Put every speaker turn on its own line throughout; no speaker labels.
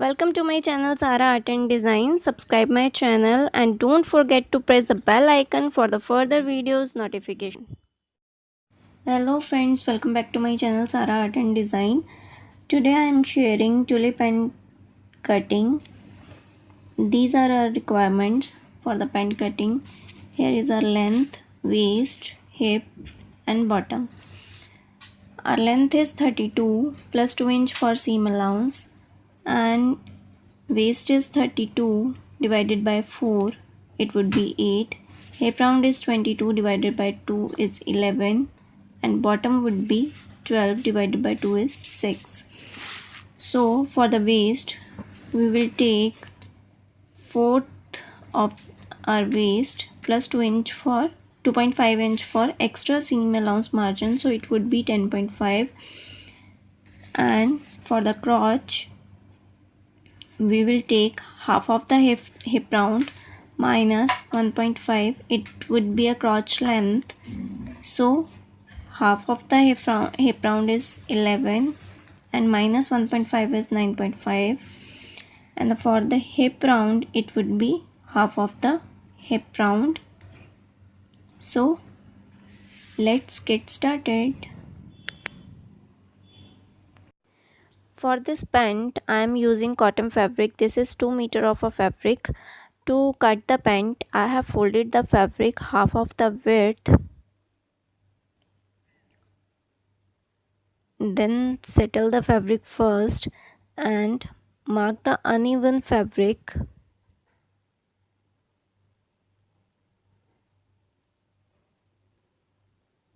Welcome to my channel Sara Art and Design. Subscribe my channel and don't forget to press the bell icon for the further videos notification. Hello friends, welcome back to my channel Sara Art and Design. Today I am sharing tulip pant cutting. These are our requirements for the pant cutting. Here is our length, waist, hip and bottom. Our length is 32 plus 2 inch for seam allowance and waist is 32 divided by 4, it would be 8. Hip round is 22 divided by 2 is 11 and bottom would be 12 divided by 2 is 6. So for the waist we will take fourth of our waist plus 2 inch for 2.5 inch for extra seam allowance margin, so it would be 10.5. and for the crotch we will take half of the hip round minus 1.5, it would be a crotch length, so half of the hip round is 11 and minus 1.5 is 9.5, and for the hip round it would be half of the hip round. So let's get started. For this pant I am using cotton fabric. This is 2 meter of a fabric. To cut the pant I have folded the fabric half of the width, then settle the fabric first and mark the uneven fabric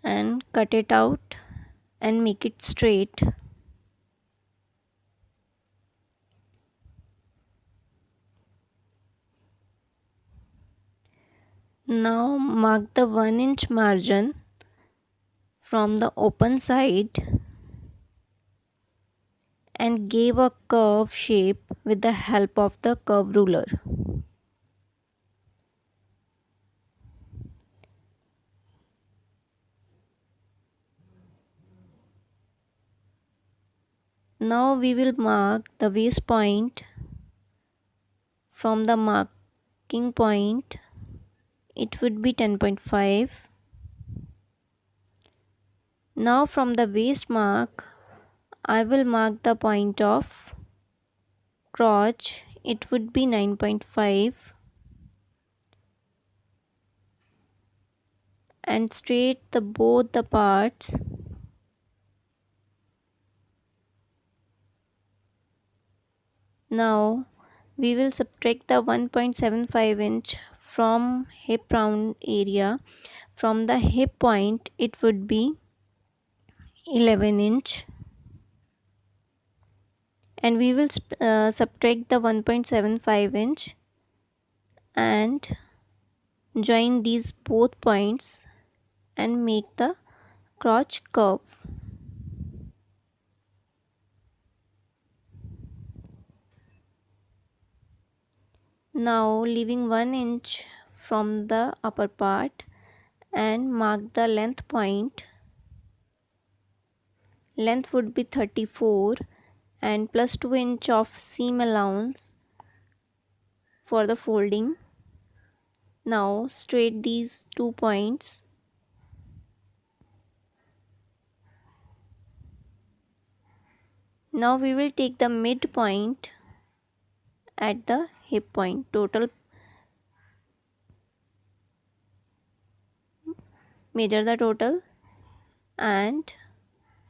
and cut it out and make it straight. Now mark the 1 inch margin from the open side and give a curve shape with the help of the curve ruler. Now we will mark the waist point. From the marking point it would be 10.5. Now from the waist mark I will mark the point of crotch, it would be 9.5, and straight both the parts. Now we will subtract the 1.75 inch from hip round area. From the hip point it would be 11 inch, and we will subtract the 1.75 inch and join these both points and make the crotch curve. Now leaving 1 inch from the upper part and mark the length point. Length would be 34 and plus 2 inch of seam allowance for the folding. Now straight these 2 points. Now we will take the midpoint at the hip point. Measure the total and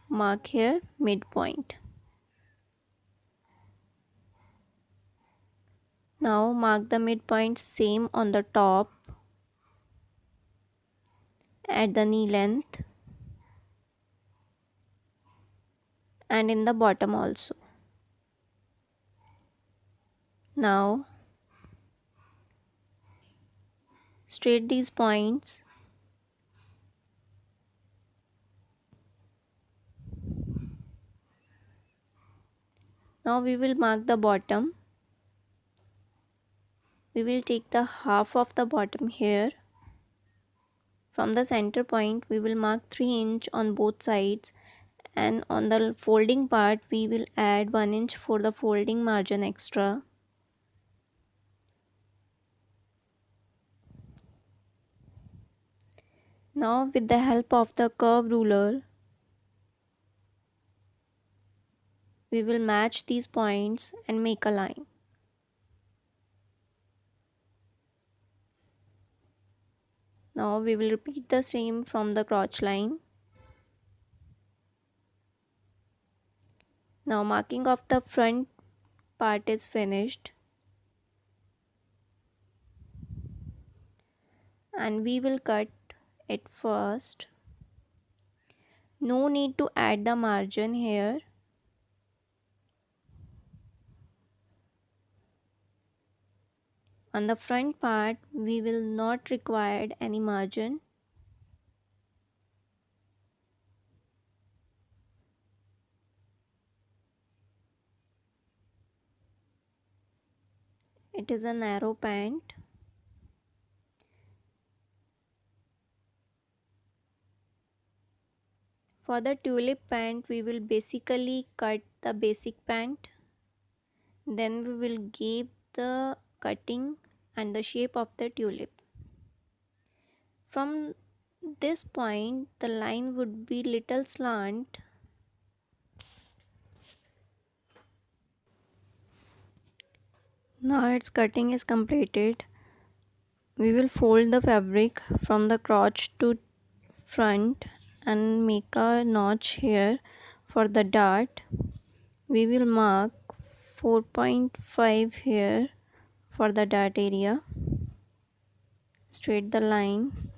mark here midpoint. Now mark the midpoint same on the top at the knee length and in the bottom also. Now straight these points. Now we will mark the bottom. We will take the half of the bottom here. From the center point we will mark 3 inch on both sides And on the folding part we will add 1 inch for the folding margin extra. Now with the help of the curve ruler we will match these points and make a line. Now we will repeat the same from the crotch line. Now marking of the front part is finished, and we will cut it first. No need to add the margin here. On the front part we will not require any margin. It is a narrow pant. For the tulip pant we will basically cut the basic pant. Then we will give the cutting and the shape of the tulip. From this point the line would be little slant. Now its cutting is completed. We will fold the fabric from the crotch to front and make a notch here for the dart. We will mark 4.5 here for the dart area. Straight the line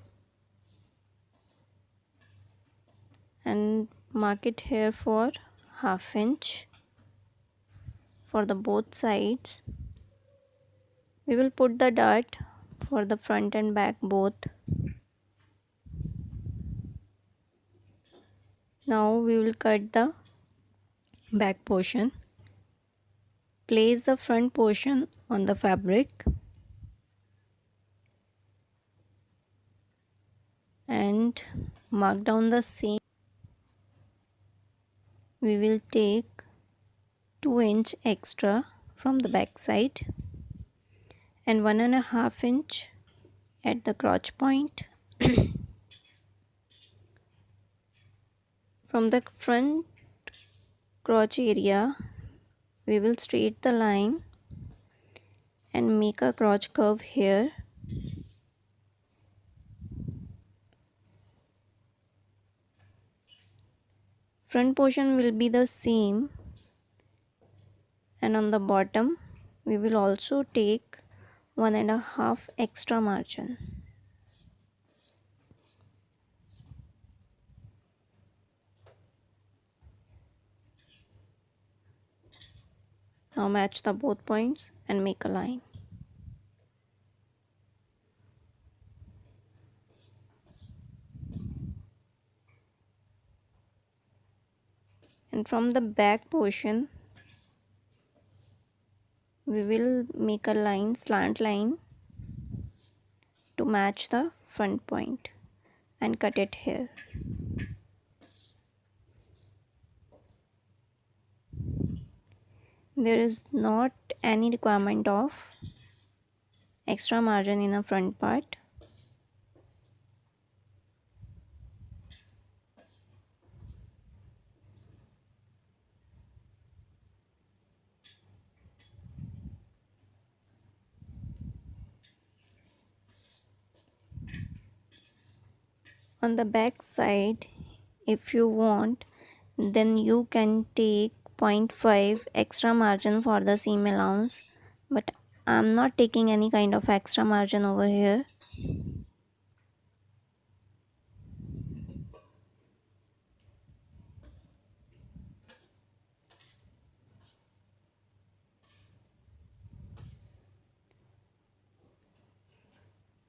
and mark it here for ½ inch for the both sides. We will put the dart for the front and back both. Now we will cut the back portion. Place the front portion on the fabric and mark down the seam. We will take 2 inch extra from the back side and 1.5 inch at the crotch point. From the front crotch area we will straight the line and make a crotch curve here. Front portion will be the same, and on the bottom we will also take 1.5 extra margin. Now match the both points and make a line. And from the back portion we will make a line, slant line, to match the front point and cut it here. There is not any requirement of extra margin in the front part. On the back side, if you want, then you can take 0.5 extra margin for the seam allowance, but I'm not taking any kind of extra margin over here.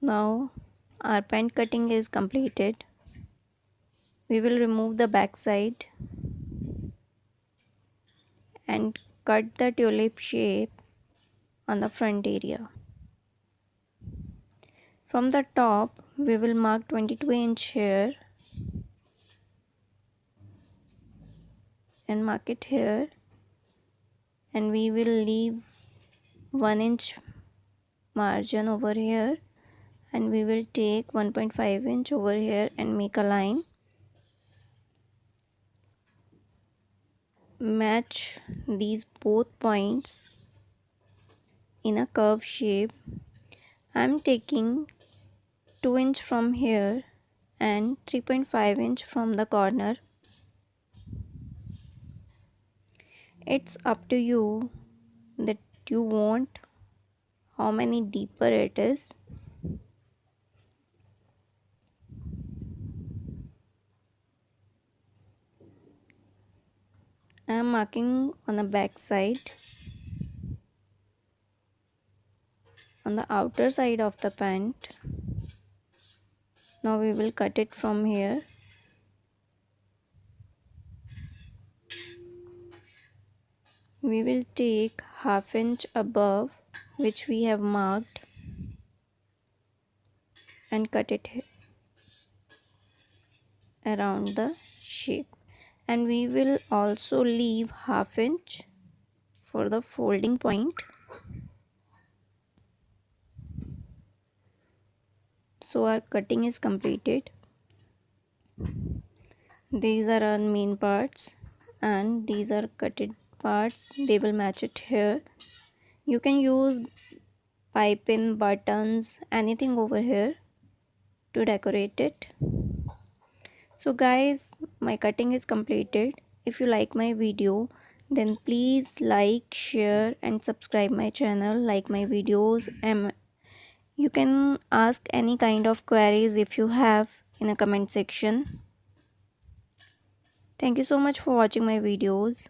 Now our pant cutting is completed. We will remove the back side and cut the tulip shape on the front area. From the top we will mark 22 inch here and mark it here, and we will leave 1 inch margin over here, and we will take 1.5 inch over here and make a line. Match these both points in a curve shape. I'm taking 2 inch from here and 3.5 inch from the corner. It's up to you that you want how many deeper it is. I am marking on the back side, on the outer side of the pant. Now we will cut it from here. We will take half inch above which we have marked and cut it around the shape, and we will also leave half inch for the folding point. So our cutting is completed. These are our main parts and these are cutted parts. They will match it here. You can use piping, buttons, anything over here to decorate it. So guys, my cutting is completed. If you like my video, then please like, share and subscribe my channel, like my videos, and you can ask any kind of queries if you have in a comment section. Thank you so much for watching my videos.